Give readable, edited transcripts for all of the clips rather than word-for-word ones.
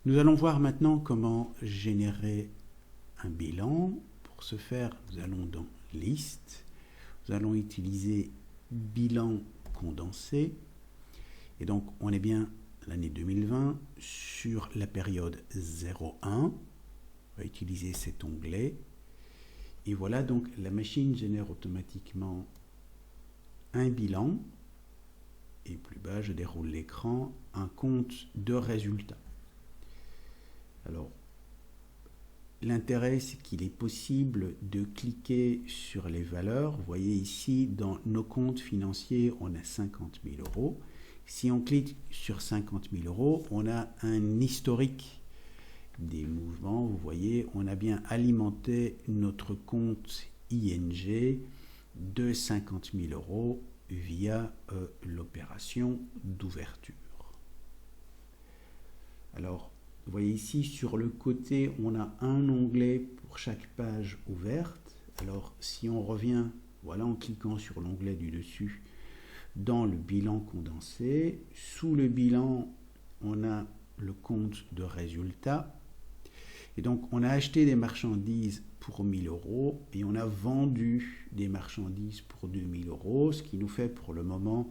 Nous allons voir maintenant comment générer un bilan. Pour ce faire, nous allons dans Liste. Nous allons utiliser bilan condensé. Et donc, on est bien l'année 2020 sur la période 01. On va utiliser cet onglet. Et voilà, donc la machine génère automatiquement un bilan. Et plus bas, je déroule l'écran, un compte de résultats. Alors, l'intérêt, c'est qu'il est possible de cliquer sur les valeurs. Vous voyez ici, dans nos comptes financiers, on a 50 000 euros. Si on clique sur 50 000 euros, on a un historique des mouvements. Vous voyez, on a bien alimenté notre compte ING de 50 000 euros via l'opération d'ouverture. Alors, vous voyez ici, sur le côté, on a un onglet pour chaque page ouverte. Alors, si on revient, voilà, en cliquant sur l'onglet du dessus, dans le bilan condensé, sous le bilan, on a le compte de résultats. Et donc, on a acheté des marchandises pour 1 000 euros et on a vendu des marchandises pour 2 000 euros, ce qui nous fait pour le moment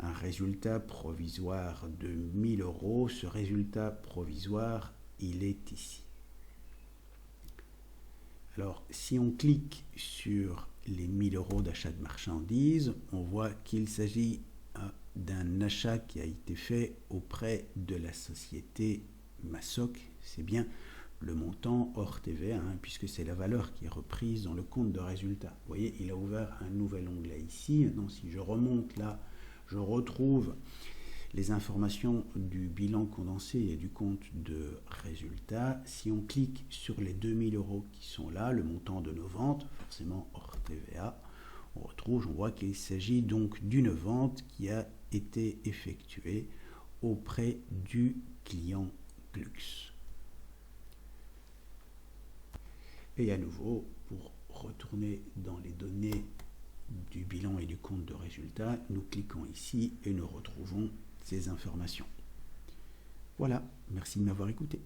un résultat provisoire de 1 000 euros. Ce résultat provisoire, il est ici. Alors, si on clique sur les 1 000 euros d'achat de marchandises, on voit qu'il s'agit d'un achat qui a été fait auprès de la société Massoc. C'est bien le montant hors TVA, puisque c'est la valeur qui est reprise dans le compte de résultat. Vous voyez, il a ouvert un nouvel onglet ici. Maintenant, si je remonte là, je retrouve les informations du bilan condensé et du compte de résultat. Si on clique sur les 2 000 euros qui sont là, le montant de nos ventes, forcément hors TVA, on voit qu'il s'agit donc d'une vente qui a été effectuée auprès du client Glux. Et à nouveau, pour retourner dans les données du bilan et du compte de résultat, nous cliquons ici et nous retrouvons ces informations. Voilà, merci de m'avoir écouté.